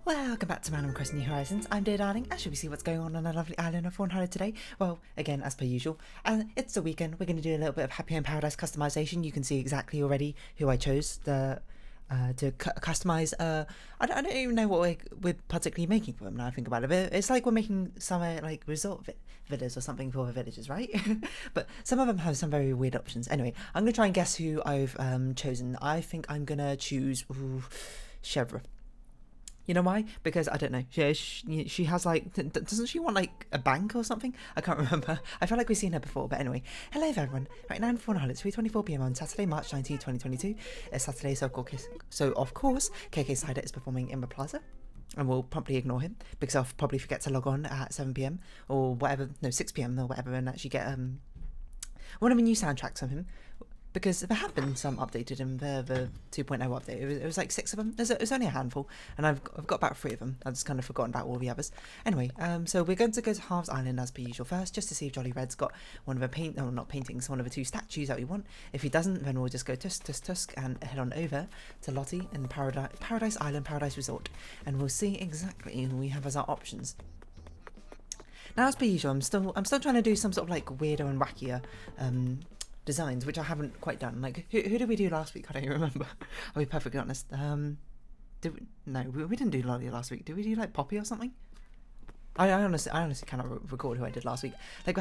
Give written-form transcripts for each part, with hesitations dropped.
Welcome back to Animal Crossing New Horizons. I'm dear darling, and shall we see what's going on our lovely island of Fawnhallow today? Well, again, as per usual, and it's the weekend. We're going to do a little bit of Happy Home Paradise customization. You can see exactly already who I chose to customize. I don't even know what we're particularly making for them now I think about it. It's like we're making summer like resort villas or something for the villagers, right? But some of them have some very weird options. Anyway, I'm going to try and guess who I've chosen. I think I'm going to choose Chevre. You know why? Because I don't know. She has like, doesn't she want like a bank or something? I can't remember. I feel like we've seen her before, but anyway. Hello everyone. Right now in Fawnhallow, it's 3:24 PM on Saturday, March 19, 2022. It's Saturday, so of course, KK Cider is performing in the plaza. And we'll promptly ignore him because I'll probably forget to log on at 7 PM or whatever, no, 6 PM or whatever, and actually get one of the new soundtracks from him. Because there have been some updated in the 2.0 update. It was like 6 of them. There's only a handful, and I've got about 3 of them. I've just kind of forgotten about all the others. Anyway, so we're going to go to Halves Island as per usual first, just to see if Jolly Red's got one of the not paintings, one of the 2 statues that we want. If he doesn't, then we'll just go tusk and head on over to Lottie in Paradise Island, Paradise Resort, and we'll see exactly who we have as our options. Now, as per usual, I'm still trying to do some sort of like weirder and wackier designs, which I haven't quite done. Like, who did we do last week? I don't even remember. I'll be perfectly honest. We didn't do Lolly last week. Did we do like Poppy or something? I honestly cannot recall who I did last week. Like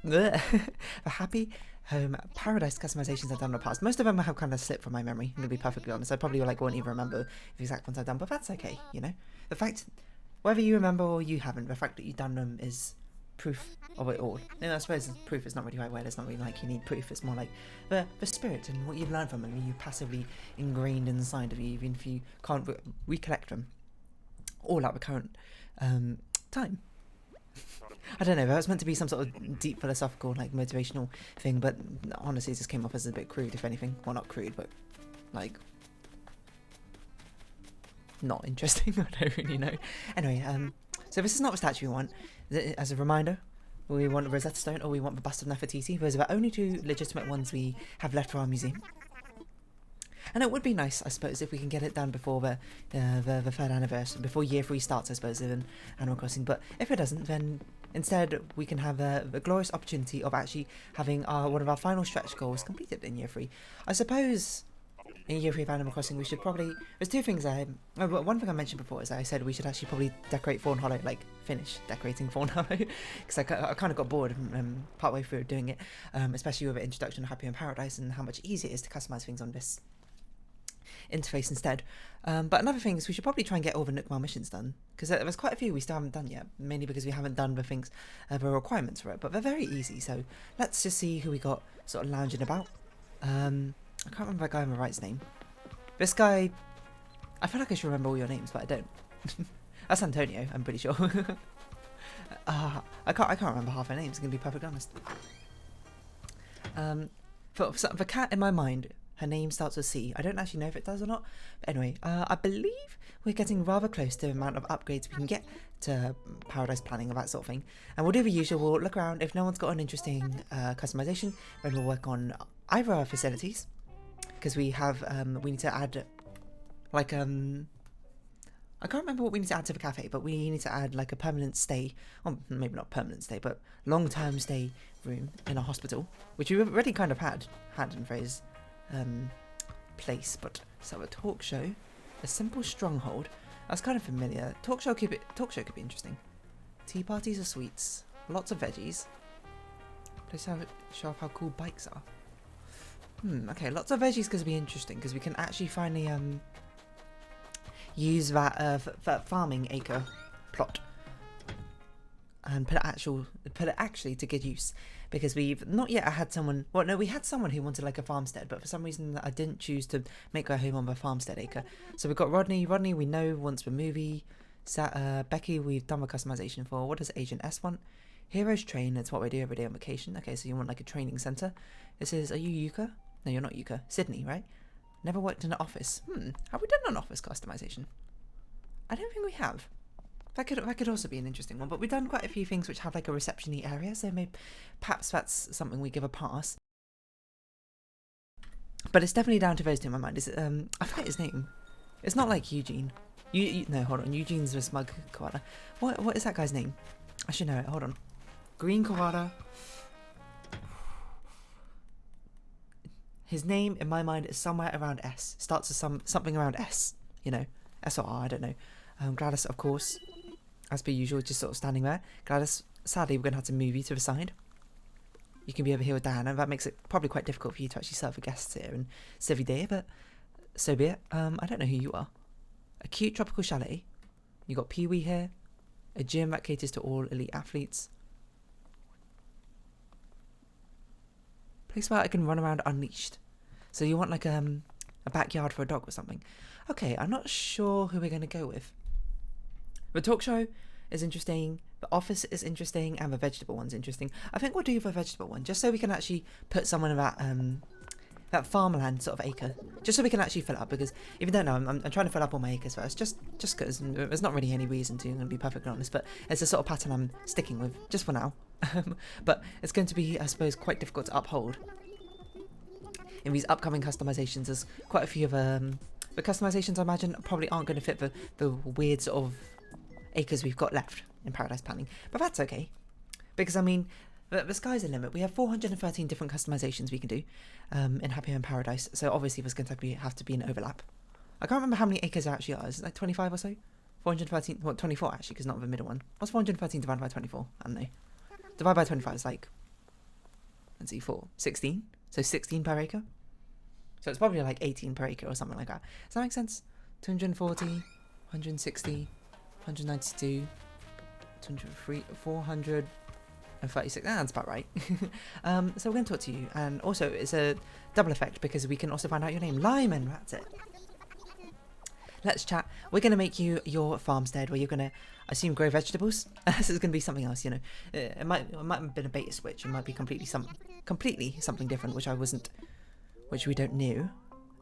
the Happy Home Paradise customizations I've done in the past. Most of them have kind of slipped from my memory. I'm gonna be perfectly honest. I probably won't even remember the exact ones I've done, but that's okay. You know, the fact whether you remember or you haven't, the fact that you've done them is proof of it all. And I suppose proof is not really the right word. It's not really like you need proof. It's more like the spirit and what you've learned from them, and you passively ingrained inside of you, even if you can't recollect them all at the current time. I don't know. That was meant to be some sort of deep philosophical, like motivational thing, but honestly, it just came off as a bit crude, if anything. Well, not crude, but like not interesting. I don't really know. Anyway, so this is not the statue we want. As a reminder, we want the Rosetta Stone or we want the bust of Nefertiti. Those are the only 2 legitimate ones we have left for our museum. And it would be nice, I suppose, if we can get it done before the 3rd anniversary, before year 3 starts, I suppose, in Animal Crossing. But if it doesn't, then instead we can have the glorious opportunity of actually having one of our final stretch goals completed in year 3. I suppose in year 3 of Animal Crossing we should probably, there's 2 things one thing I mentioned before is that I said we should actually probably decorate Fawnhollow, like finish decorating Fawnhollow, because I kind of got bored partway through doing it, especially with the introduction of Happy Home Paradise and how much easier it is to customize things on this interface instead. But another thing is we should probably try and get all the Nook Mile missions done, because there's quite a few we still haven't done yet, mainly because we haven't done the things, the requirements for it, but they're very easy. So let's just see who we got sort of lounging about. I can't remember that guy on the right's name. This guy, I feel like I should remember all your names, but I don't. That's Antonio, I'm pretty sure. I can't remember half their names, I'm gonna be perfectly honest. For the cat in my mind, her name starts with C. I don't actually know if it does or not. But anyway, I believe we're getting rather close to the amount of upgrades we can get to Paradise Planning and that sort of thing. And we'll do the usual, we'll look around. If no one's got an interesting customization, then we'll work on either our facilities, because we have, we need to add, like, I can't remember what we need to add to the cafe, but we need to add, like, a permanent stay, or maybe not permanent stay, but long-term stay room in a hospital, which we already kind of had in Frey's place. But, so a talk show, a simple stronghold, that's kind of familiar. Talk show could be interesting. Tea parties or sweets, lots of veggies. Let's show off how cool bikes are. Okay, lots of veggies could be interesting, because we can actually finally use that farming acre plot and put it actually to good use, because we've not yet had someone. Well, no, we had someone who wanted like a farmstead, but for some reason I didn't choose to make her home on the farmstead acre. So we've got Rodney. Rodney we know wants the movie. Becky we've done the customization for. What does Agent S want? Heroes Train. That's what we do every day on vacation. Okay, so you want like a training center. This is, are you Yuka? No, you're not Yuka. Sydney, right? Never worked in an office. Have we done an office customization? I don't think we have. That could also be an interesting one, but we've done quite a few things which have like a reception-y area, so maybe perhaps that's something we give a pass. But it's definitely down to those 2 in my mind. Is I forget his name. It's not like Eugene. No, hold on. Eugene's a smug koala. What is that guy's name? I should know it. Hold on. Green koala. His name, in my mind, is somewhere around S. Starts with something around S. You know, S or R, I don't know. Gladys, of course, as per usual, just sort of standing there. Gladys, sadly, we're going to have to move you to the side. You can be over here with Dan, and that makes it probably quite difficult for you to actually serve the guests here and Civi Day, but so be it. I don't know who you are. A cute tropical chalet. You got Pee-wee here. A gym that caters to all elite athletes. Place where I can run around unleashed. So you want like a backyard for a dog or something. Okay, I'm not sure who we're going to go with. The talk show is interesting. The office is interesting, and the vegetable one's interesting. I think we'll do the vegetable one just so we can actually put someone in that farmland sort of acre, just so we can actually fill it up. Because if you don't know, I'm trying to fill up all my acres first, just because there's not really any reason to. I'm going to be perfectly honest, but it's a sort of pattern I'm sticking with just for now. But it's going to be, I suppose, quite difficult to uphold in these upcoming customizations. There's quite a few of the customizations I imagine probably aren't going to fit the weird sort of acres we've got left in Paradise Planning, but that's okay, because I mean the sky's the limit. We have 413 different customizations we can do in Happy Home Paradise, so obviously there's going to have to be an overlap. I can't remember how many acres there actually are. Is it like 25 or so? 413, well 24 actually, because not the middle one. What's 413 divided by 24? I don't know. Divided by 25 is like, let's see, 16? So 16 per acre? So it's probably like 18 per acre or something like that. Does that make sense? 240, 160, 192, 203, 436. That's about right. So we're going to talk to you. And also, it's a double effect because we can also find out your name. Lyman, that's it. Let's chat. We're going to make you your farmstead where you're going to, I assume, grow vegetables. This is going to be something else, you know. It might have been a bait switch. It might be completely something different, which we don't know.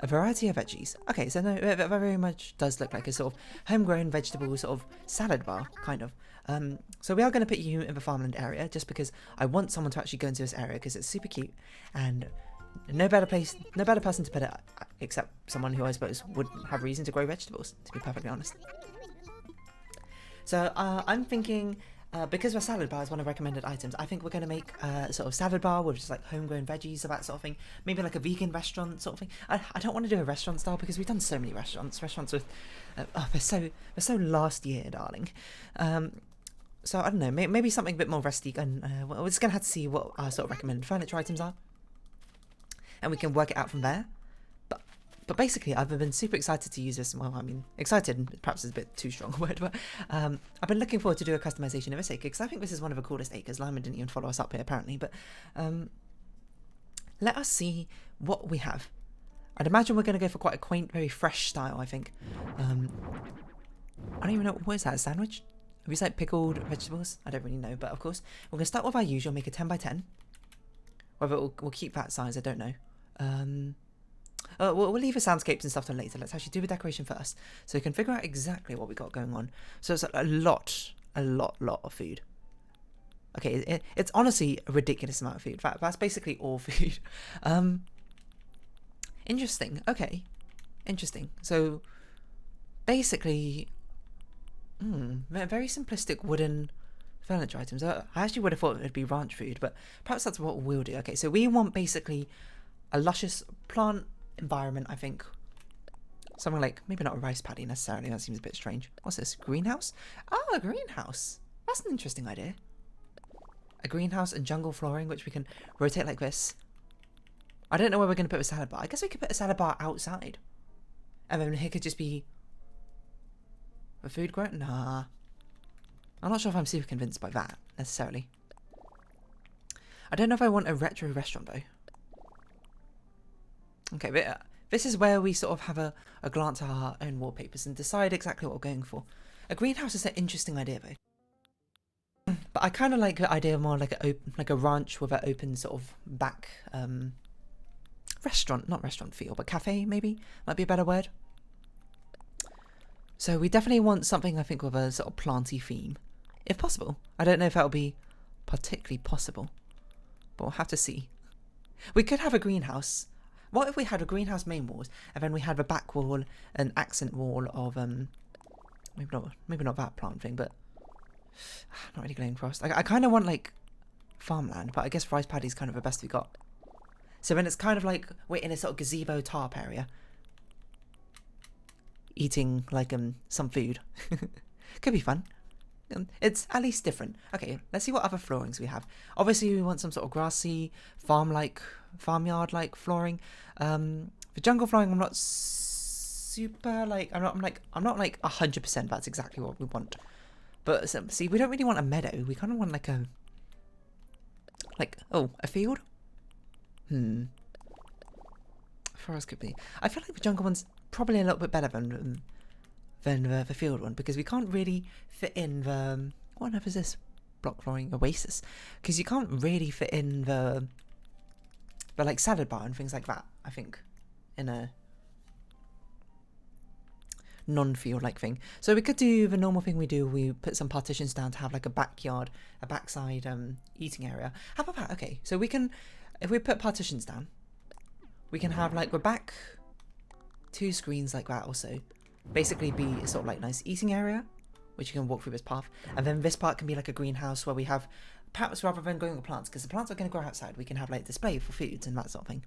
A variety of veggies. Okay, so no, it very much does look like a sort of homegrown vegetable sort of salad bar, kind of. So we are going to put you in the farmland area just because I want someone to actually go into this area because it's super cute and no better person to put it except someone who I suppose would have reason to grow vegetables, to be perfectly honest. So I'm thinking, because our salad bar is one of the recommended items, I think we're going to make a sort of salad bar with just like homegrown veggies, or that sort of thing. Maybe like a vegan restaurant sort of thing. I don't want to do a restaurant style because we've done so many restaurants with, they're so last year, darling. So I don't know, maybe something a bit more rustic, and we're just going to have to see what our sort of recommended furniture items are. And we can work it out from there. But basically, I've been super excited to use this. Well, I mean, excited perhaps is a bit too strong a word, but I've been looking forward to do a customization of this acre because I think this is one of the coolest acres. Lyman didn't even follow us up here apparently, but let us see what we have. I'd imagine we're going to go for quite a quaint, very fresh style. I think. I don't even know, what is that? A sandwich? Have you said pickled vegetables? I don't really know, but of course we're going to start with our usual. Make a 10 by 10. Whether we'll keep that size, I don't know. We'll leave the soundscapes and stuff till later. Let's actually do the decoration first, so we can figure out exactly what we got going on. So it's a lot of food. Okay, it's honestly a ridiculous amount of food. In fact, that's basically all food. Interesting. Okay, interesting. So basically, very simplistic wooden furniture items. I actually would have thought it would be ranch food, but perhaps that's what we'll do. Okay, so we want basically a luscious plant environment, I think. Something like, maybe not a rice paddy necessarily, that seems a bit strange. What's this? Greenhouse? Oh, a greenhouse. That's an interesting idea. A greenhouse and jungle flooring, which we can rotate like this. I don't know where we're going to put a salad bar. I guess we could put a salad bar outside. And then here could just be a food grown? Nah. I'm not sure if I'm super convinced by that, necessarily. I don't know if I want a retro restaurant, though. Okay, but this is where we sort of have a glance at our own wallpapers and decide exactly what we're going for. A greenhouse is an interesting idea, though. But I kind of like the idea of more like a ranch with an open sort of back restaurant, not restaurant feel, but cafe maybe might be a better word. So we definitely want something, I think, with a sort of planty theme, if possible. I don't know if that will be particularly possible, but we'll have to see. We could have a greenhouse. What if we had a greenhouse main walls and then we had the back wall, an accent wall of maybe not that plant thing, but not really glowing frost. I kind of want like farmland, but I guess rice paddy's kind of the best we got. So then it's kind of like we're in a sort of gazebo tarp area, eating like some food. Could be fun. It's at least different. Okay, let's see what other floorings we have. Obviously, we want some sort of grassy, farmyard-like flooring. The jungle flooring, I'm not super like, I'm not like 100%. That's exactly what we want. But see, we don't really want a meadow. We kind of want like a field. Forest could be. I feel like the jungle one's probably a little bit better than the field one, because we can't really fit in the, what on earth is this? Block flooring oasis, because you can't really fit in the like salad bar and things like that, I think, in a non-field like thing. So we could do the normal thing we do, we put some partitions down to have like a backyard, a backside eating area. How about that? Okay, so we can, if we put partitions down, we can have like, we're back 2 screens like that also. Basically be sort of like nice eating area, which you can walk through this path, and then this part can be like a greenhouse where we have, perhaps rather than growing the plants, because the plants are going to grow outside, we can have like display for foods and that sort of thing.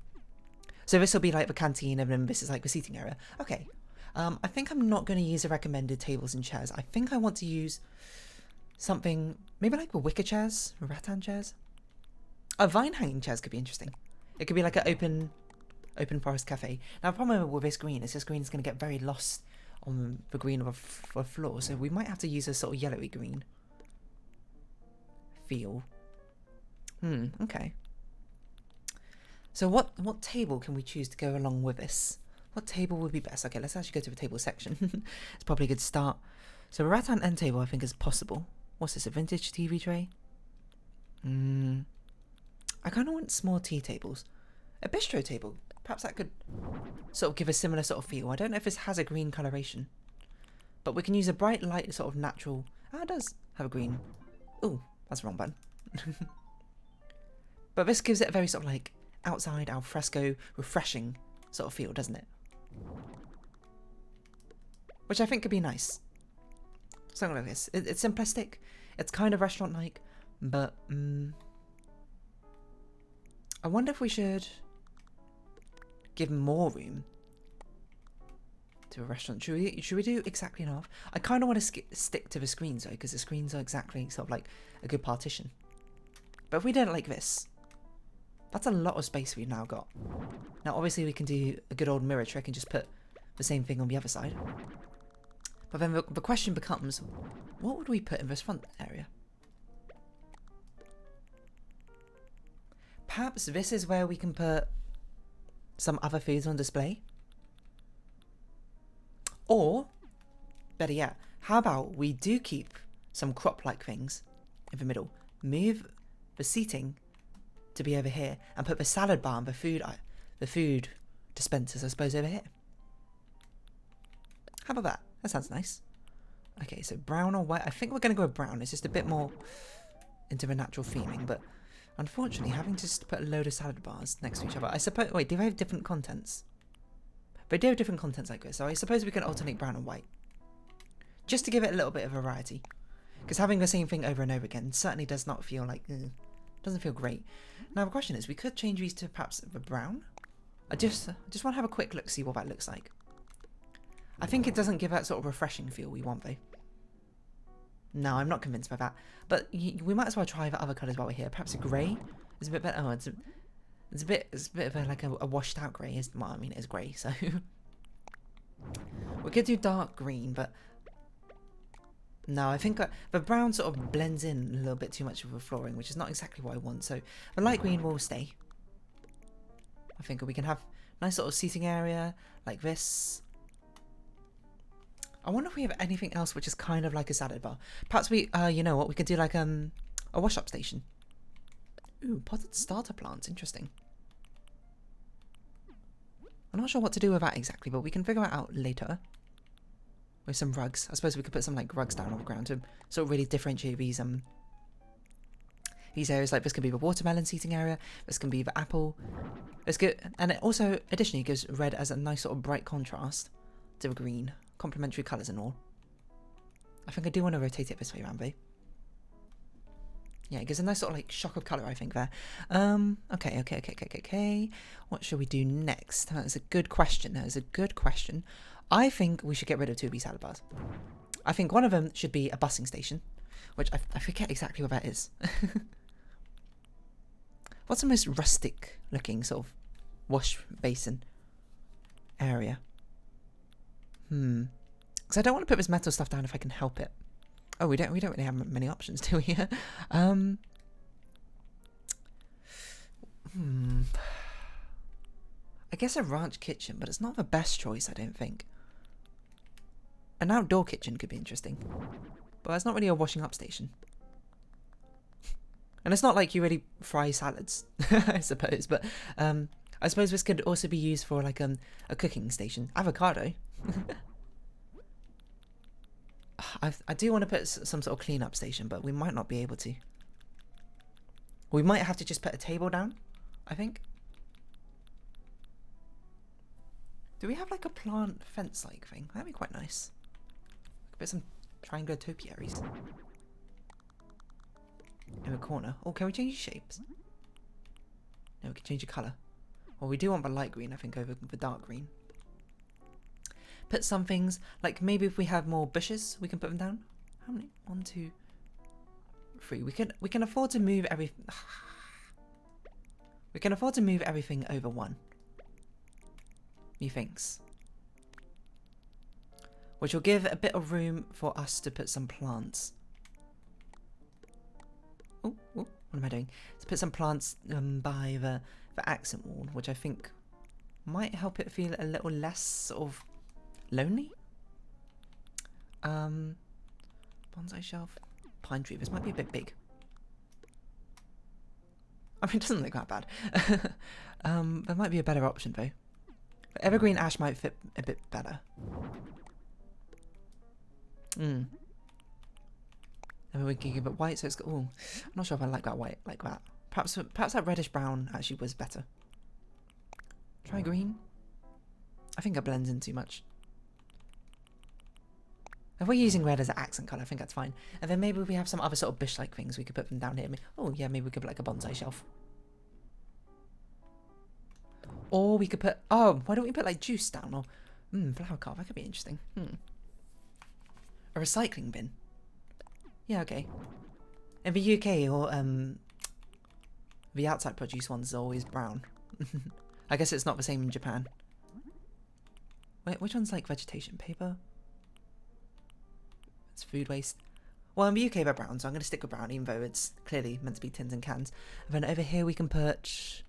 So this will be like the canteen, and then this is like the seating area. Okay, I think I'm not going to use the recommended tables and chairs. I think I want to use something, maybe like the wicker chairs, rattan chairs. Vine hanging chairs could be interesting. It could be like an open forest cafe. Now the problem with this green is this green is going to get very lost on the green of a floor, so we might have to use a sort of yellowy green feel. Okay. So what table can we choose to go along with this? What table would be best? Okay, let's actually go to the table section. It's probably a good start. So a rattan end table I think is possible. What's this, a vintage TV tray? I kind of want small tea tables. A bistro table. Perhaps that could sort of give a similar sort of feel. I don't know if this has a green coloration, but we can use a bright light sort of natural. Ah, it does have a green. Ooh, that's the wrong button. But this gives it a very sort of like outside, al fresco, refreshing sort of feel, doesn't it? Which I think could be nice. Something like this. It's simplistic. It's kind of restaurant-like, but I wonder if we should give more room to a restaurant. Should we do exactly enough? I kind of want to stick to the screens though, because the screens are exactly sort of like a good partition. But if we did it like this, that's a lot of space we've now got. Now obviously we can do a good old mirror trick and just put the same thing on the other side. But then the question becomes, what would we put in this front area? Perhaps this is where we can put some other foods on display? Or, better yet, how about we do keep some crop-like things in the middle, move the seating to be over here, and put the salad bar and the food dispensers, I suppose, over here. How about that? That sounds nice. Okay, so brown or white? I think we're going to go with brown. It's just a bit more into the natural theming, but unfortunately, having to just put a load of salad bars next to each other, I suppose. Wait, do they have different contents? They do have different contents like this, so I suppose we can alternate brown and white, just to give it a little bit of variety. Because having the same thing over and over again certainly does not feel like, doesn't feel great. Now the question is, we could change these to perhaps the brown. I just want to have a quick look, see what that looks like. I think it doesn't give that sort of refreshing feel we want though. No, I'm not convinced by that. But we might as well try the other colours while we're here. Perhaps a grey is a bit better. Oh, it's a bit of a washed out grey. Well, I mean, it is grey, so we could do dark green, but no, I think the brown sort of blends in a little bit too much with the flooring, which is not exactly what I want. So the light green will stay. I think we can have a nice sort of seating area like this. I wonder if we have anything else which is kind of like a salad bar. Perhaps we, you know what, we could do like a wash-up station. Ooh, potted starter plants, interesting. I'm not sure what to do with that exactly, but we can figure it out later. With some rugs. I suppose we could put some like rugs down on the ground to sort of really differentiate these these areas. Like this can be the watermelon seating area, this can be the apple. It's good, and it also additionally gives red as a nice sort of bright contrast to the green, complementary colours and all. I think I do want to rotate it this way around, though. Yeah, it gives a nice sort of like shock of colour, I think, there. Okay. What should we do next? That is a good question. I think we should get rid of 2 of these salad bars. I think one of them should be a busing station, which I forget exactly what that is. What's the most rustic looking sort of wash basin area? Because I don't want to put this metal stuff down if I can help it. Oh, we don't really have many options, do we? I guess a ranch kitchen, but it's not the best choice, I don't think. An outdoor kitchen could be interesting, but it's not really a washing up station. And it's not like you really fry salads, I suppose. But I suppose this could also be used for like a cooking station. Avocado. I do want to put some sort of clean-up station, but we might not be able to. We might have to just put a table down, I think. Do we have like a plant fence-like thing? That'd be quite nice. Put some triangular topiaries in the corner. Oh, can we change shapes? No, we can change the colour. Well, we do want the light green, I think, over the dark green. Put some things, like maybe if we have more bushes, we can put them down. How many? 1, 2, 3. We can afford to move we can afford to move everything over 1. Methinks. Which will give a bit of room for us to put some plants. Oh, what am I doing? To put some plants by the accent wall, which I think might help it feel a little less sort of lonely. Bonsai shelf, pine tree. This might be a bit big. I mean, it doesn't look that bad. There might be a better option though. But evergreen ash might fit a bit better. And then we can give it white, so it's got. Oh, I'm not sure if I like that white like that. Perhaps that reddish brown actually was better. Try green. I think it blends in too much. If we're using red as an accent colour, I think that's fine. And then maybe we have some other sort of bush-like things. We could put them down here. Oh yeah, maybe we could put like a bonsai shelf. Or we could put. Oh, why don't we put like juice down or flower carve? That could be interesting. A recycling bin. Yeah, okay. In the UK or the outside produce ones are always brown. I guess it's not the same in Japan. Wait, which one's like vegetation paper? It's food waste. Well, in the UK they're brown, so I'm going to stick with brown, even though it's clearly meant to be tins and cans. And then over here we can put.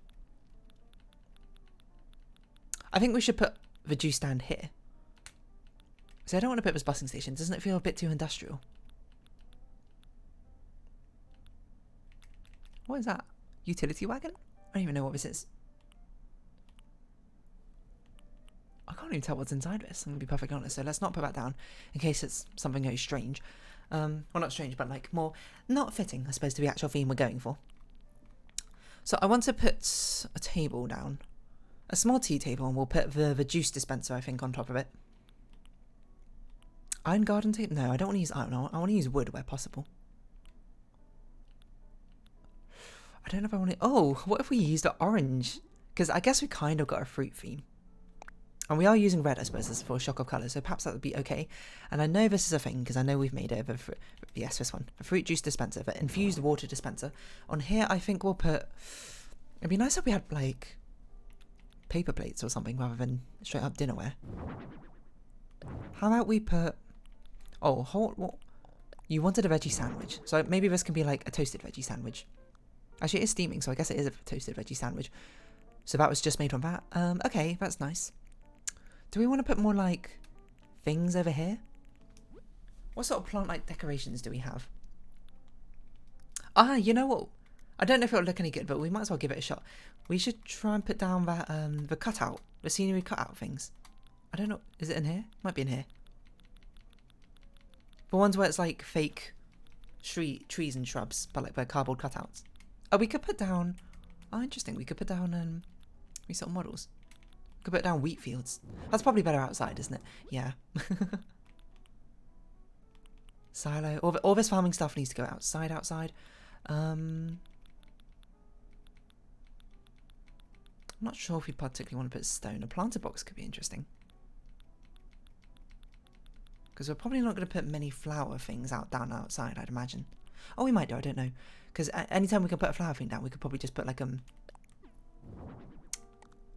I think we should put the juice stand here. So I don't want to put this busing station. Doesn't it feel a bit too industrial? What is that? Utility wagon? I don't even know what this is. I can't even tell what's inside this, I'm going to be perfectly honest. So let's not put that down in case it's something very strange. Well, not strange, but like more not fitting, I suppose, to the actual theme we're going for. So I want to put a table down. A small tea table, and we'll put the juice dispenser, I think, on top of it. Iron garden tape? No, I don't want to use iron. I want to use wood where possible. I don't know if I want to. Oh, what if we used the orange? Because I guess we kind of got a fruit theme. And we are using red, I suppose, as for a shock of colour, so perhaps that would be okay. And I know this is a thing, because I know we've made it. Yes, this one. A fruit juice dispenser, the infused water dispenser. On here, I think we'll put. It'd be nice if we had, like, paper plates or something rather than straight up dinnerware. How about we put. Oh, what? You wanted a veggie sandwich. So maybe this can be like a toasted veggie sandwich. Actually, it is steaming, so I guess it is a toasted veggie sandwich. So that was just made on that. Okay, that's nice. Do we want to put more, like, things over here? What sort of plant-like decorations do we have? Ah, you know what? I don't know if it'll look any good, but we might as well give it a shot. We should try and put down that, the cutout. The scenery cutout things. I don't know. Is it in here? Might be in here. The ones where it's, like, fake trees and shrubs, but, like, they're cardboard cutouts. Oh, we could put down... Oh, interesting. We could put down these sort of models. We could put down wheat fields. That's probably better outside, isn't it? Yeah. Silo. All this farming stuff needs to go outside. I'm not sure if we particularly want to put stone. A planter box could be interesting. Because we're probably not going to put many flower things down outside, I'd imagine. Oh, we might do, I don't know. Because anytime we can put a flower thing down, we could probably just put like a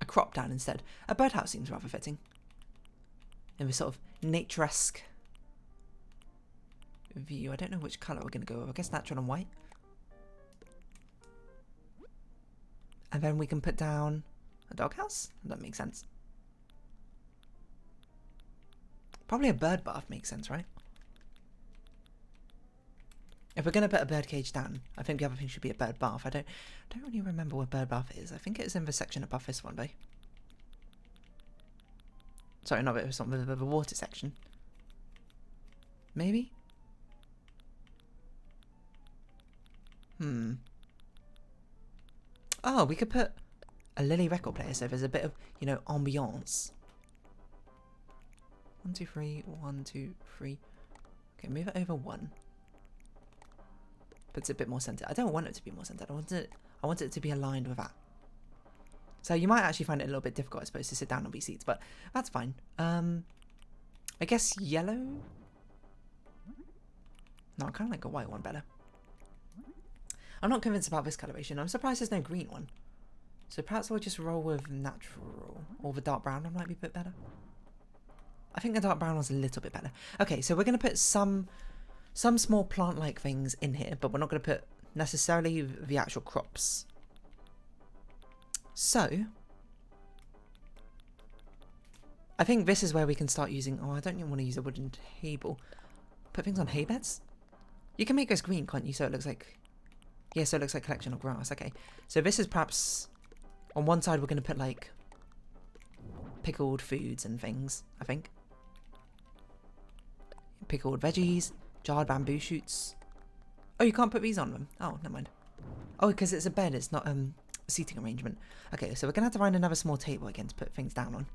crop down instead. A birdhouse seems rather fitting. In this sort of naturesque view. I don't know which colour we're going to go with. I guess natural and white. And then we can put down a doghouse. That makes sense. Probably a bird bath makes sense, right? If we're going to put a bird cage down, I think the other thing should be a bird bath. I don't really remember where bird bath is. I think it's in the section above this one, though. Sorry, not it's not the water section. Maybe? Oh, we could put a Lily record player so there's a bit of, you know, ambiance. 1, 2, 3, 1, 2, 3. Okay, move it over 1. Puts it a bit more centered. I don't want it to be more centered. I want it to be aligned with that. So you might actually find it a little bit difficult, I suppose, to sit down on these seats, but that's fine. I guess yellow? No, I kind of like a white one better. I'm not convinced about this coloration. I'm surprised there's no green one. So perhaps we'll just roll with natural. Or the dark brown one might be a bit better. I think the dark brown one's a little bit better. Okay, so we're going to put some small plant-like things in here, but we're not going to put necessarily the actual crops. So, I think this is where we can start using... Oh, I don't even want to use a wooden table. Put things on hay beds? You can make this green, can't you? So it looks like... Yeah, so it looks like a collection of grass. Okay, so this is perhaps... On one side, we're going to put, like, pickled foods and things, I think. Pickled veggies, jarred bamboo shoots. Oh, you can't put these on them. Oh, never mind. Oh, because it's a bed, it's not a seating arrangement. Okay, so we're going to have to find another small table again to put things down on.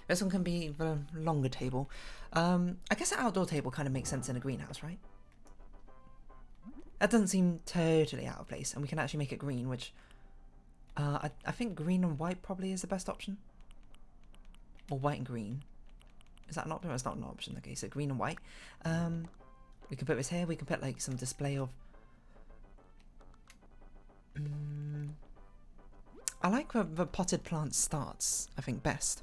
This one can be the longer table. I guess an outdoor table kind of makes sense in a greenhouse, right? That doesn't seem totally out of place, and we can actually make it green, which... I think green and white probably is the best option. Or white and green. Is that an option? It's not an option. Okay, so green and white. We can put this here. We can put like some display of... I like where the potted plant starts, I think, best.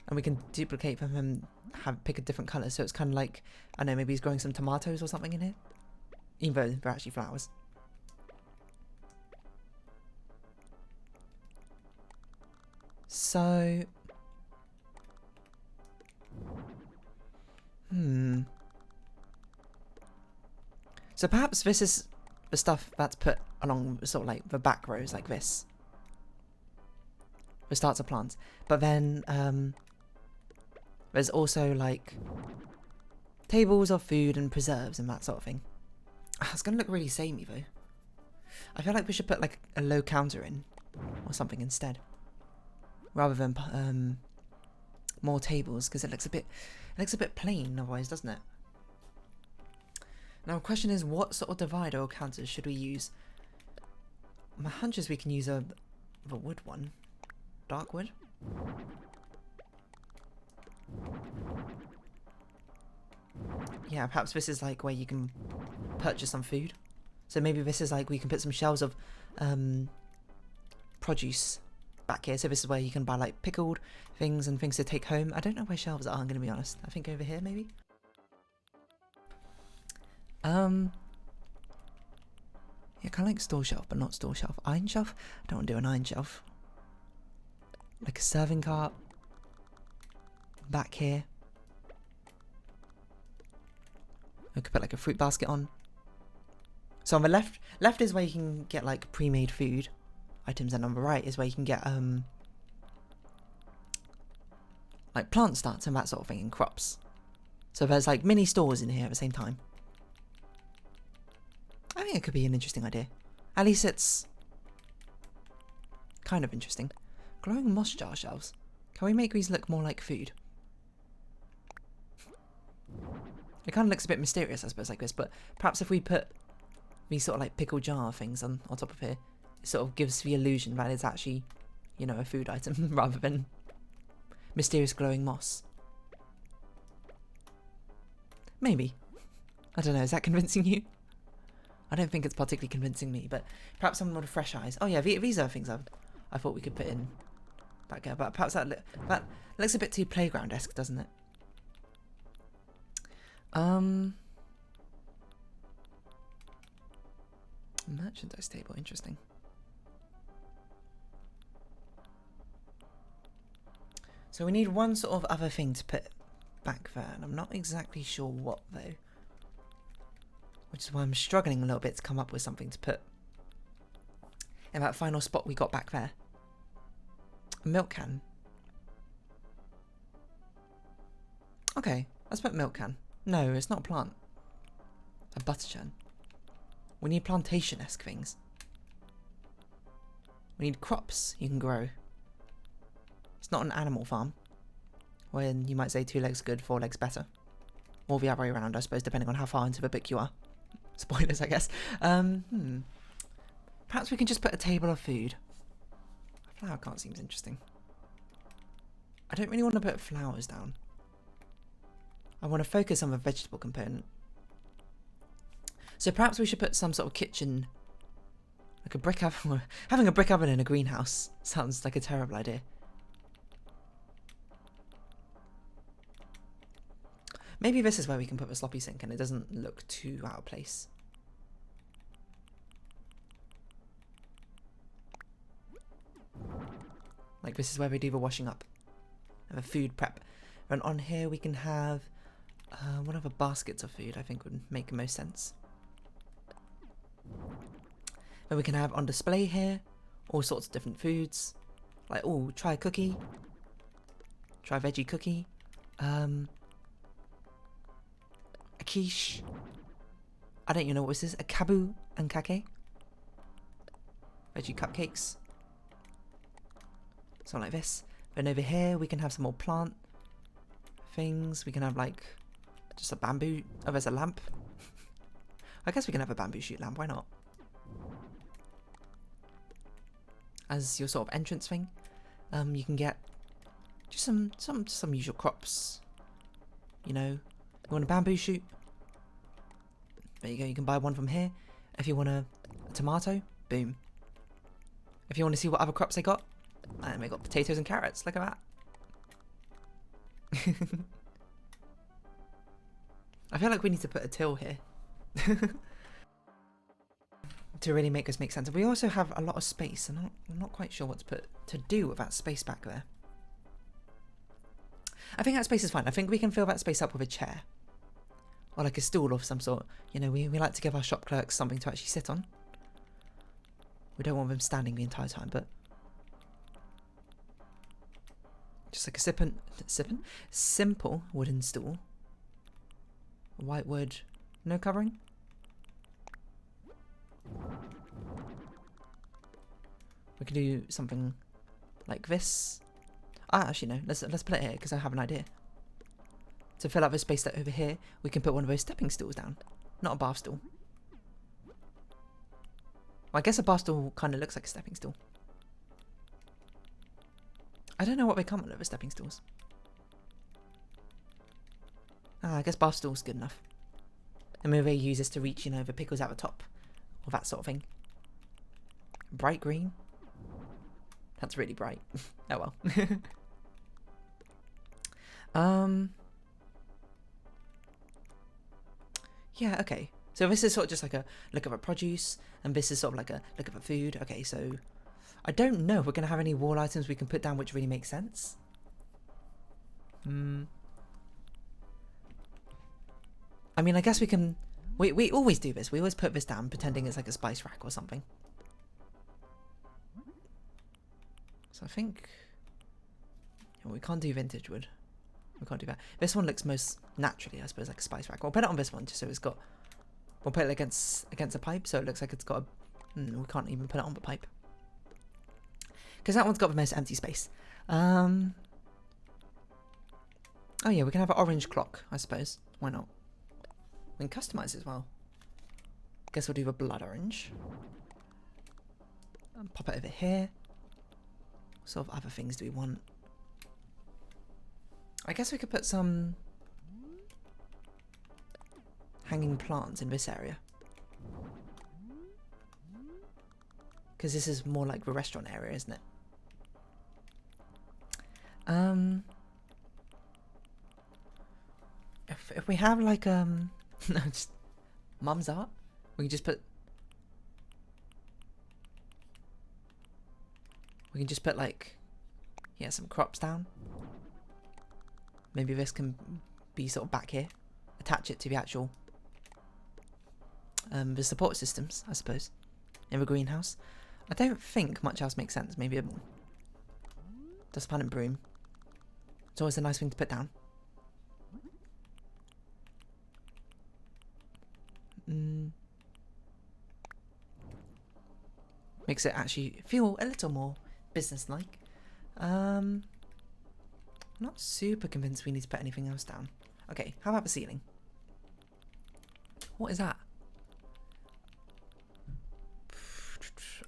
And we can duplicate them and pick a different colour. So it's kind of like, I don't know, maybe he's growing some tomatoes or something in here. Even though they're actually flowers. So... So perhaps this is the stuff that's put along sort of like the back rows like this. The starts of plants. But then there's also like tables of food and preserves and that sort of thing. It's going to look really samey though. I feel like we should put like a low counter in or something instead. Rather than more tables, because it looks a bit plain otherwise, doesn't it? Now the question is, what sort of divider or counters should we use? My hunch is we can use the wood one. Dark wood? Yeah, perhaps this is like where you can purchase some food. So maybe this is like we can put some shelves of produce back here. So this is where you can buy like pickled things and things to take home. I don't know where shelves are, I'm going to be honest. I think over here maybe? Yeah, kind of like store shelf, but not store shelf. Iron shelf? I don't want to do an iron shelf. Like a serving cart. Back here. I could put like a fruit basket on. So on the left is where you can get like pre-made food items, and on the right is where you can get like plant starts and that sort of thing, and crops. So there's like mini stores in here at the same time. think it could be an interesting idea. At least it's kind of interesting. Glowing moss jar shelves. Can we make these look more like food? It kind of looks a bit mysterious, I suppose, like this, but perhaps if we put these sort of like pickle jar things on top of here, it sort of gives the illusion that it's actually, you know, a food item rather than mysterious glowing moss. Maybe. I don't know, is that convincing you? I don't think it's particularly convincing me, but perhaps someone with fresh eyes. Oh yeah, these are things I thought we could put in back there, but perhaps that looks a bit too playground-esque, doesn't it? Merchandise table, interesting. So we need one sort of other thing to put back there, and I'm not exactly sure what though. Which is why I'm struggling a little bit to come up with something to put in that final spot we got back there. A milk can. Okay, let's put milk can. No, it's not a plant. A butter churn. We need plantation-esque things. We need crops you can grow. It's not an animal farm. When you might say 2 legs good, 4 legs better. Or the other way around, I suppose, depending on how far into the book you are. Spoilers, I guess. Perhaps we can just put a table of food. A flower cart seems interesting. I don't really want to put flowers down. I want to focus on the vegetable component. So perhaps we should put some sort of kitchen, like a brick oven. Having a brick oven in a greenhouse sounds like a terrible idea. Maybe this is where we can put the sloppy sink and it doesn't look too out of place. Like this is where we do the washing up and the food prep. And on here we can have one of the baskets of food I think would make the most sense. Then we can have on display here all sorts of different foods. Like, oh, try a cookie. Try a veggie cookie. A quiche. I don't even know what this is. A kabu and kake. Veggie cupcakes. Something like this. Then over here we can have some more plant things. We can have like just a bamboo. Oh, there's a lamp. I guess we can have a bamboo shoot lamp. Why not? As your sort of entrance thing. You can get just some usual crops. You know, you want a bamboo shoot? There you go. You can buy one from here. If you want a tomato, boom. If you want to see what other crops they got, and they got potatoes and carrots. Look at that. I feel like we need to put a till here to really make this make sense. We also have a lot of space, and I'm not quite sure what to do with that space back there. I think that space is fine. I think we can fill that space up with a chair. Or like a stool of some sort. You know, we like to give our shop clerks something to actually sit on. We don't want them standing the entire time, but just like a simple wooden stool. White wood, no covering. We can do something like this. Actually no, let's put it here because I have an idea. To fill up the space that over here, we can put one of those stepping stools down. Not a bath stool. Well, I guess a bath stool kind of looks like a stepping stool. I don't know what they come under the stepping stools. I guess bath stool's good enough. And maybe they use this to reach, you know, the pickles out the top. Or that sort of thing. Bright green. That's really bright. Oh well. Yeah, okay. So this is sort of just like a look at the produce, and this is sort of like a look at the food. Okay, so I don't know if we're going to have any wall items we can put down which really make sense. I mean, I guess we can... We always do this. We always put this down, pretending it's like a spice rack or something. So I think... well, we can't do vintage wood. We can't do that. This one looks most naturally, I suppose, like a spice rack. We'll put it on this one just so it's got We'll put it against a pipe, so it looks like it's got a... we can't even put it on the pipe. Because that one's got the most empty space. Oh yeah, we can have an orange clock, I suppose. Why not? We can customize it as well. Guess we'll do the blood orange. And pop it over here. What sort of other things do we want? I guess we could put some hanging plants in this area. Because this is more like the restaurant area, isn't it? If we have like no, just mum's art, we can just put like, yeah, some crops down. Maybe this can be sort of back here. Attach it to the actual the support systems, I suppose, in the greenhouse. I don't think much else makes sense. Maybe a dustpan and broom. It's always a nice thing to put down. Makes it actually feel a little more business-like. I'm not super convinced we need to put anything else down. Okay, how about the ceiling? What is that?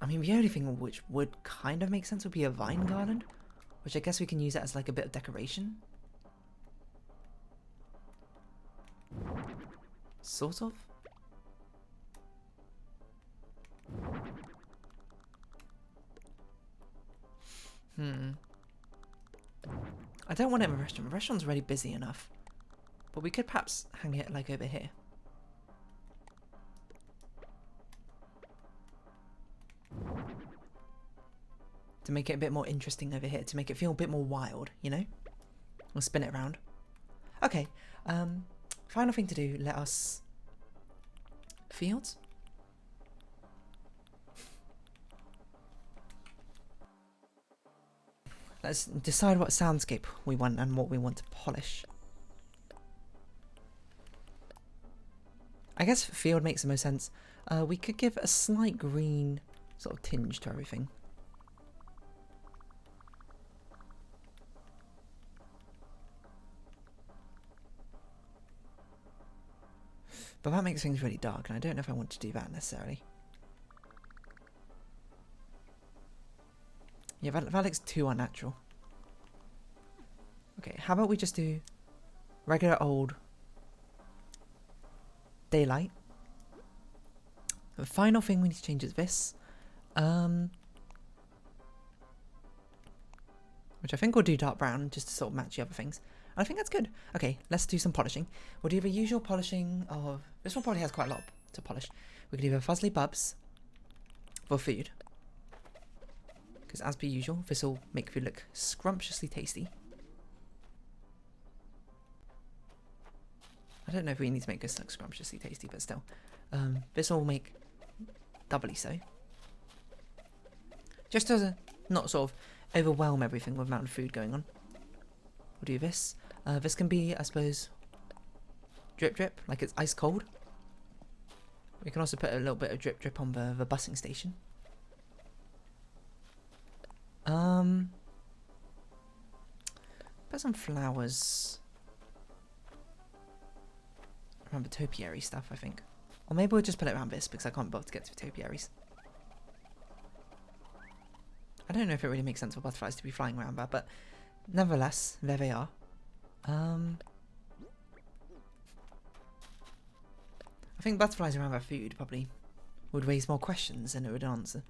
I mean, the only thing which would kind of make sense would be a vine garland, which I guess we can use that as like a bit of decoration. Sort of. I don't want it in a restaurant. The restaurant's already busy enough. But we could perhaps hang it like over here. To make it a bit more interesting over here. To make it feel a bit more wild, you know? We'll spin it around. Okay. Final thing to do. Let us... Fields? Let's decide what soundscape we want and what we want to polish. I guess field makes the most sense. We could give a slight green sort of tinge to everything. But that makes things really dark, and I don't know if I want to do that necessarily. Yeah, that looks too unnatural. Okay, how about we just do regular old daylight. The final thing we need to change is this. Which I think we'll do dark brown just to sort of match the other things. And I think that's good. Okay, let's do some polishing. We'll do the usual polishing of... This one probably has quite a lot to polish. We can do the fuzzly bubs for food. Because as per usual, this will make food look scrumptiously tasty. I don't know if we need to make this look scrumptiously tasty, but still. This will make doubly so. Just to not sort of overwhelm everything with the amount of food going on. We'll do this. This can be, I suppose, drip drip, like it's ice cold. We can also put a little bit of drip drip on the busing station. Put some flowers around the topiary stuff, I think. Or maybe we'll just put it around this because I can't bother to get to the topiaries. I don't know if it really makes sense for butterflies to be flying around that, but nevertheless, there they are. I think butterflies around our food probably would raise more questions than it would answer.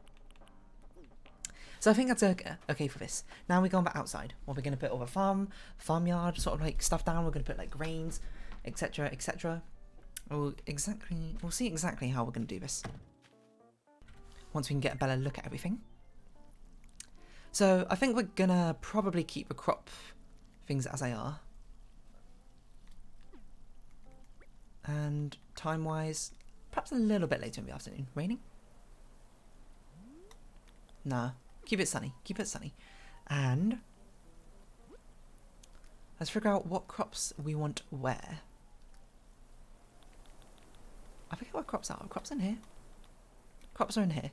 So I think that's okay for this. Now we go on the outside. Well, we're going to put all the farmyard sort of like stuff down. We're going to put like grains, etc., etc. We'll see exactly how we're going to do this once we can get a better look at everything. So I think we're going to probably keep the crop things as they are. And time-wise, perhaps a little bit later in the afternoon. Raining? Nah. Keep it sunny. Keep it sunny. And let's figure out what crops we want where. I forget where crops are. Are crops in here? Crops are in here.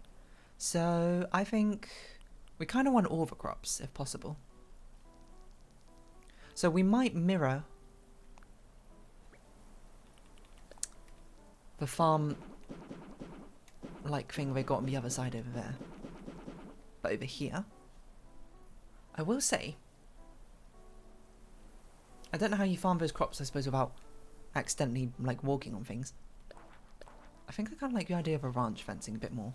So I think we kind of want all the crops if possible. So we might mirror the farm like thing they got on the other side over there. But over here, I will say, I don't know how you farm those crops, I suppose, without accidentally like walking on things. I think I kind of like the idea of a ranch fencing a bit more.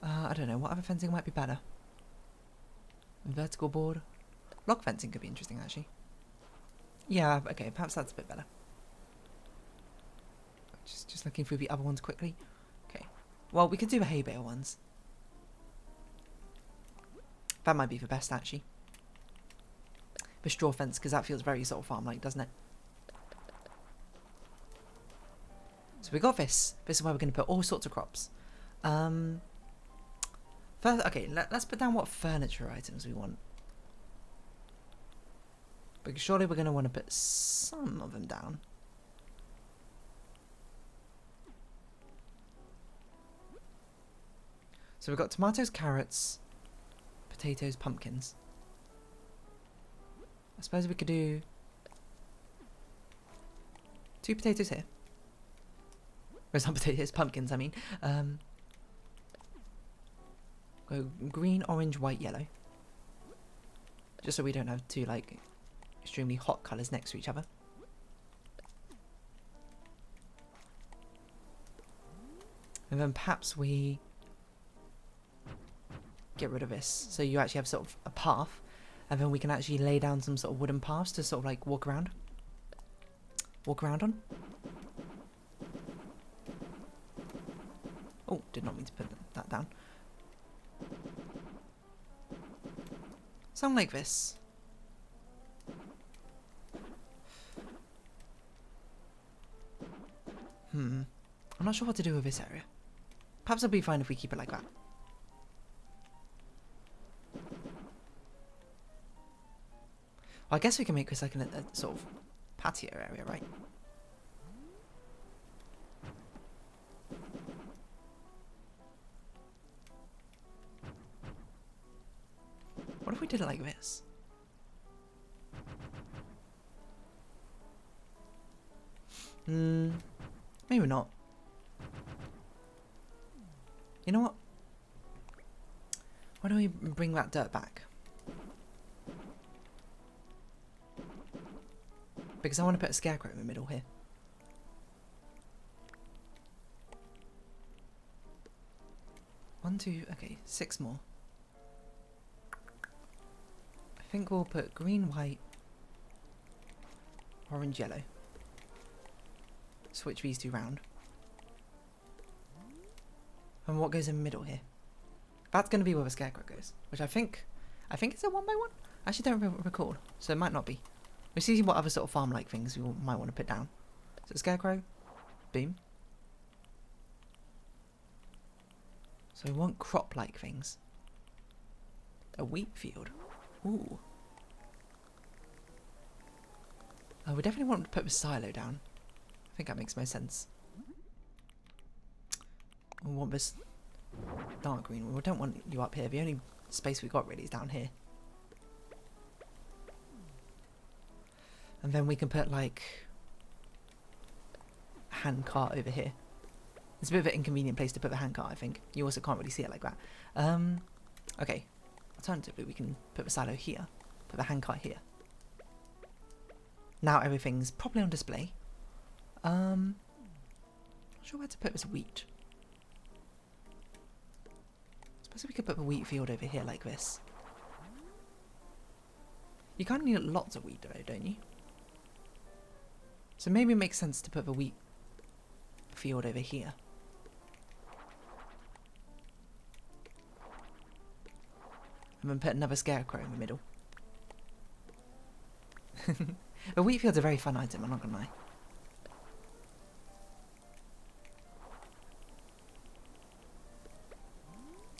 I don't know, what other fencing might be better? Vertical board? Log fencing could be interesting, actually. Yeah, okay, perhaps that's a bit better. Just looking through the other ones quickly. Okay. Well, we could do the hay bale ones. That might be the best, actually. The straw fence, because that feels very sort of farm-like, doesn't it? So we got this. This is where we're going to put all sorts of crops. First, okay, let's put down what furniture items we want. Because surely we're going to want to put some of them down. So we've got tomatoes, carrots, potatoes, pumpkins. I suppose we could do 2 potatoes here. Or some potatoes, pumpkins, I mean. Go green, orange, white, yellow. Just so we don't have 2 like extremely hot colours next to each other. And then perhaps we get rid of this, so you actually have sort of a path, and then we can actually lay down some sort of wooden paths to sort of like walk around on. Oh, did not mean to put that down. Something like this. I'm not sure what to do with this area. Perhaps it'll be fine if we keep it like that. Well, I guess we can make this like a sort of patio area, right? What if we did it like this? Maybe not. You know what? Why don't we bring that dirt back? Because I want to put a scarecrow in the middle here. One, two, okay, 6 more. I think we'll put green, white, orange, yellow. Switch these 2 round. And what goes in the middle here? That's going to be where the scarecrow goes, which I think it's a 1 by 1. I actually don't recall, so it might not be. We'll see what other sort of farm-like things we might want to put down. So scarecrow, boom. So we want crop-like things. A wheat field. Ooh. Oh, we definitely want to put the silo down. I think that makes most sense. We want this dark green. We don't want you up here. The only space we got really is down here. And then we can put like a hand cart over here. It's a bit of an inconvenient place to put the hand cart, I think. You also can't really see it like that. Okay. Alternatively, we can put the silo here. Put the hand cart here. Now everything's properly on display. Not sure where to put this wheat. I suppose we could put the wheat field over here like this. You kind of need lots of wheat though, don't you? So maybe it makes sense to put the wheat field over here. And then put another scarecrow in the middle. The wheat field's a very fun item, I'm not gonna lie.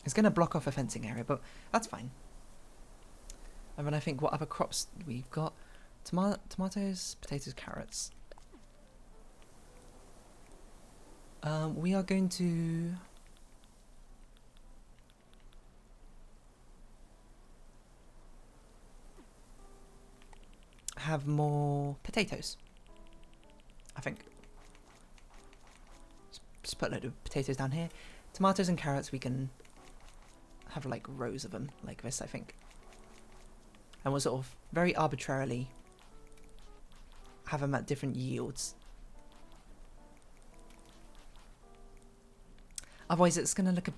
It's gonna block off a fencing area, but that's fine. And then I think what other crops we've got? Tomatoes, potatoes, carrots. We are going to have more potatoes, I think. Just put a load of potatoes down here. Tomatoes and carrots, we can have like rows of them like this, I think. And we'll sort of very arbitrarily have them at different yields. Otherwise it's going to look a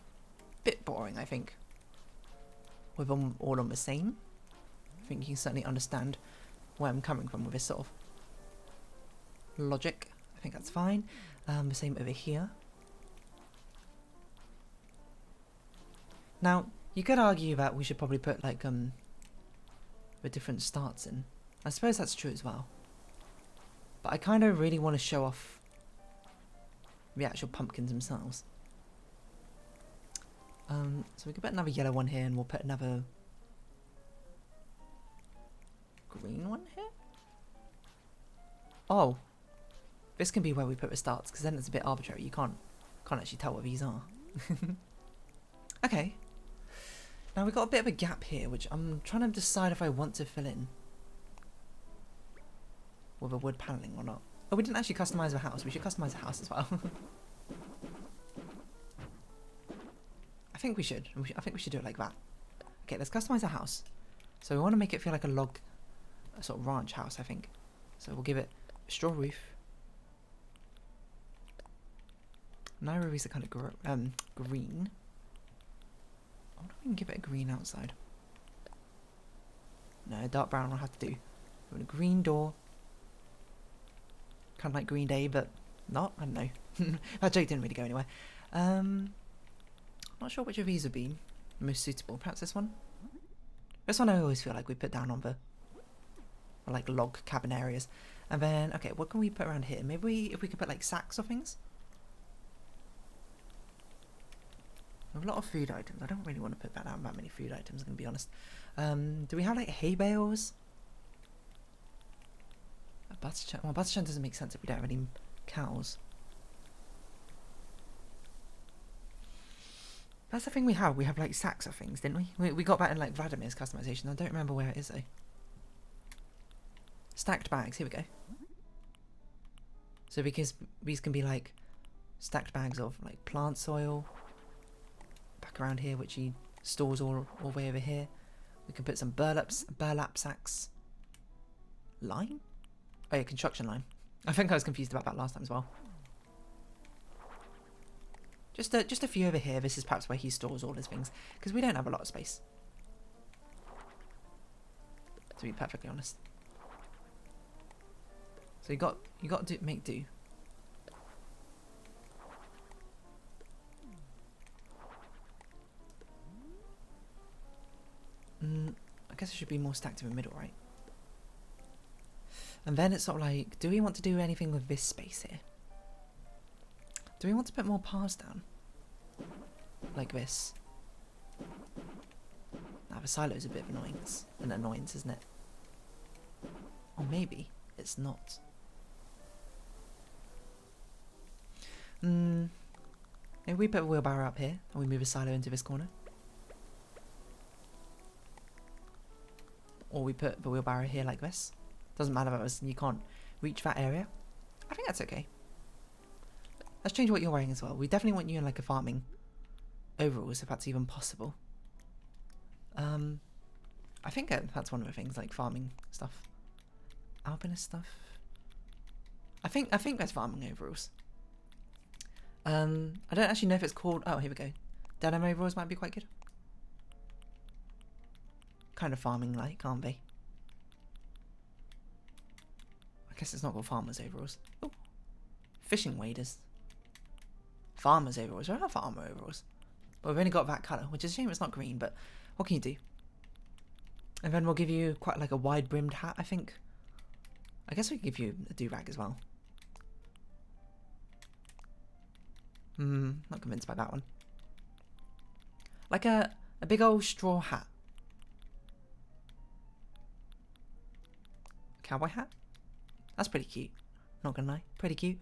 bit boring, I think, with them all on the same. I think you can certainly understand where I'm coming from with this sort of logic. I think that's fine. The same over here. Now, you could argue that we should probably put like the different starts in. I suppose that's true as well. But I kind of really want to show off the actual pumpkins themselves. So we could put another yellow one here, and we'll put another green one here. Oh, this can be where we put the starts, because then it's a bit arbitrary. You can't actually tell what these are. Okay. Now we've got a bit of a gap here, which I'm trying to decide if I want to fill in with a wood paneling or not. Oh, we didn't actually customize the house. We should customize the house as well. I think we should. I think we should do it like that. Okay, let's customize the house. So we want to make it feel like a log, a sort of ranch house, I think. So we'll give it a straw roof. Now Ruby's the kind of green. I wonder if we can give it a green outside. No, dark brown will have to do. We want a green door. Kind of like Green Day, but not. I don't know. That joke didn't really go anywhere. Not sure which of these would be most suitable. Perhaps this one? This one I always feel like we put down on the like log cabin areas. And then, okay, what can we put around here? Maybe if we could put like sacks or things? We have a lot of food items. I don't really want to put down that many food items, I'm going to be honest. Do we have like hay bales? A butter churn? Well, butter churn doesn't make sense if we don't have any cows. That's the thing we have. We have like sacks of things, didn't we? We got that in like Vladimir's customization. I don't remember where it is though. Stacked bags. Here we go. So because these can be like stacked bags of like plant soil. Back around here, which he stores all the way over here. We can put some burlap sacks. Lime? Oh yeah, construction lime. I think I was confused about that last time as well. Just a few over here. This is perhaps where he stores all his things, because we don't have a lot of space, to be perfectly honest. So you got to make do. I guess it should be more stacked in the middle, right? And then it's sort of like, do we want to do anything with this space here? Do we want to put more paths down? Like this? Now the silo is a bit of an annoyance, isn't it? Or maybe it's not. Maybe we put a wheelbarrow up here and we move a silo into this corner. Or we put the wheelbarrow here like this. Doesn't matter if you can't reach that area. I think that's okay. Let's change what you're wearing as well. We definitely want you in like a farming overalls if that's even possible. I think that's one of the things, like farming stuff. Alpinist stuff. I think that's farming overalls. I don't actually know if it's called. Oh, here we go. Denim overalls might be quite good. Kind of farming like, aren't they? I guess it's not called farmers overalls. Ooh. Fishing waders. Farmers overalls. Where are farmer overalls? But we've only got that colour, which is a shame it's not green, but what can you do? And then we'll give you quite like a wide brimmed hat, I think. I guess we can give you a do-rag as well. Not convinced by that one. Like a big old straw hat. Cowboy hat? That's pretty cute. Not gonna lie. Pretty cute.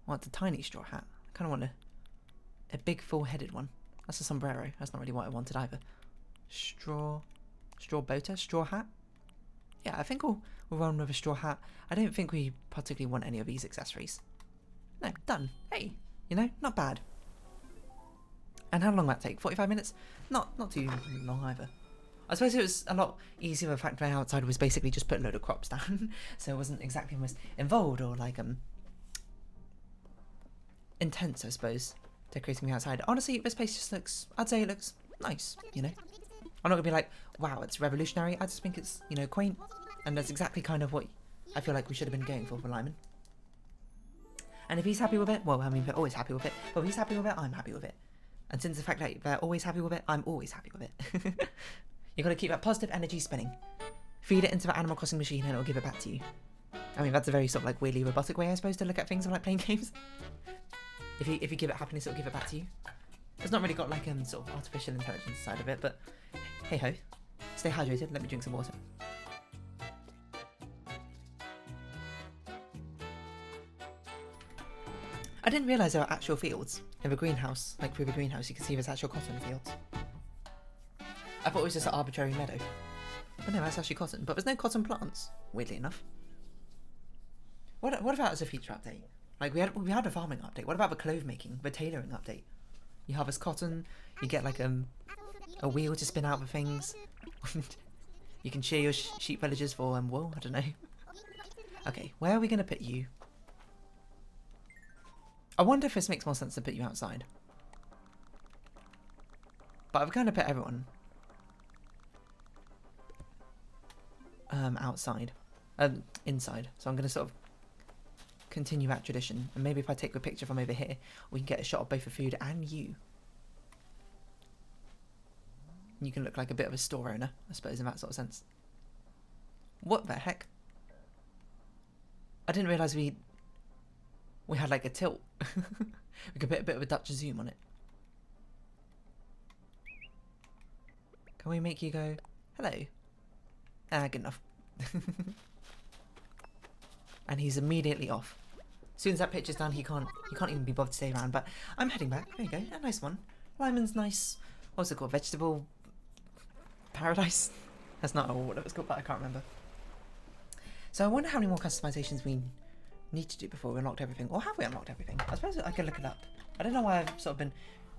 want a tiny straw hat. I kind of want a big full-headed one. That's a sombrero. That's not really what I wanted either. Straw boater, straw hat. Yeah, I think we'll run with a straw hat. I don't think we particularly want any of these accessories. No, done. Hey, you know, not bad. And how long will that take? 45 minutes? Not too long either. I suppose it was a lot easier. The fact that outside was basically just put a load of crops down, so it wasn't exactly most involved or like intense, I suppose, decorating the outside. Honestly, this place just looks, I'd say it looks nice, you know. I'm not gonna be like, wow, it's revolutionary. I just think it's, you know, quaint, and that's exactly kind of what I feel like we should have been going for Lyman. And if he's happy with it, well, I mean, they're always happy with it. But if he's happy with it, I'm happy with it. And since the fact that they're always happy with it, I'm always happy with it. You've got to keep that positive energy spinning. Feed it into the Animal Crossing machine and it'll give it back to you. I mean, that's a very sort of like weirdly robotic way, I suppose, to look at things of like playing games. If you give it happiness, it'll give it back to you. It's not really got like sort of artificial intelligence side of it, but hey ho. Stay hydrated, let me drink some water. I didn't realise there were actual fields in the greenhouse. Like through the greenhouse you can see there's actual cotton fields. I thought it was just an arbitrary meadow. But no, that's actually cotton. But there's no cotton plants, weirdly enough. What about as a feature update? Like we had a farming update. What about the clothes making, the tailoring update? You harvest cotton, you get like a wheel to spin out the things. You can shear your sheep villagers for wool, I don't know. Okay, where are we going to put you? I wonder if this makes more sense to put you outside. But I've kind of put everyone outside, inside. So I'm going to sort of continue that tradition. And maybe if I take a picture from over here, we can get a shot of both the food and you. You can look like a bit of a store owner, I suppose, in that sort of sense. What the heck? I didn't realise we had like a tilt. We could put a bit of a Dutch zoom on it. Can we make you go, hello? Ah, good enough. And he's immediately off. As soon as that picture's done, he can't even be bothered to stay around. But I'm heading back. There you go, a nice one. Lyman's nice. What's it called? Vegetable paradise? That's not what it was called, but I can't remember. So I wonder how many more customizations we need to do before we unlocked everything. Or have we unlocked everything? I suppose I could look it up. I don't know why I've sort of been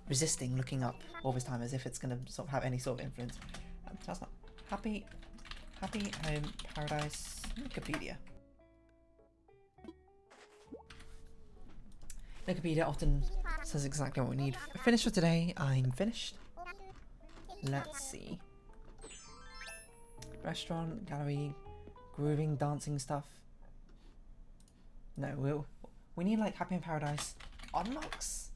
resisting looking up all this time as if it's going to sort of have any sort of influence. That's not happy home paradise Wikipedia. Wikipedia often says exactly what we need. Finished for today. I'm finished. Let's see. Restaurant, gallery, grooving, dancing stuff. No, we need like Happy in Paradise unlocks.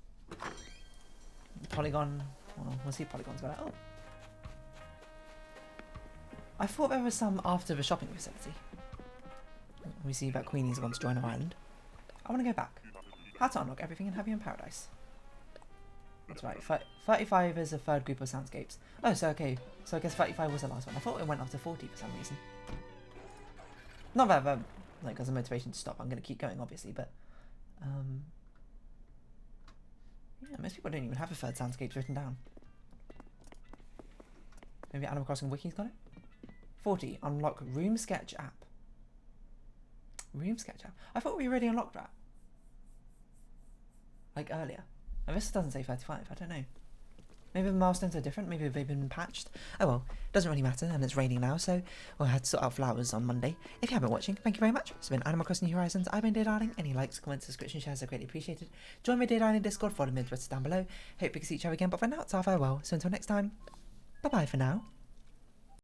Polygon. Well, we'll see Polygon's got it. Oh. I thought there was some after the shopping facility. We see that Queenie's wants to join our island. I want to go back. How to unlock everything in Happy in Paradise. That's right. 35 is a third group of soundscapes. Oh, so okay. So I guess 35 was the last one. I thought it went up to 40 for some reason. Not that like as a motivation to stop. I'm going to keep going, obviously, but yeah, most people don't even have a third soundscapes written down. Maybe Animal Crossing Wiki's got it. 40. Unlock Room Sketch app. Room Sketch app. I thought we already unlocked that. Like earlier. And this doesn't say 35. I don't know. Maybe the milestones are different. Maybe they've been patched. Oh well, doesn't really matter. And it's raining now, so we'll have to sort out flowers on Monday. If you have been watching, thank you very much. It's been Animal Crossing New Horizons. I've been Dear Darling. Any likes, comments, subscription, shares are greatly appreciated. Join my Dear Darling Discord. Follow me on Twitter down below. Hope we can see each other again. But for now, it's our farewell. So until next time, bye bye for now.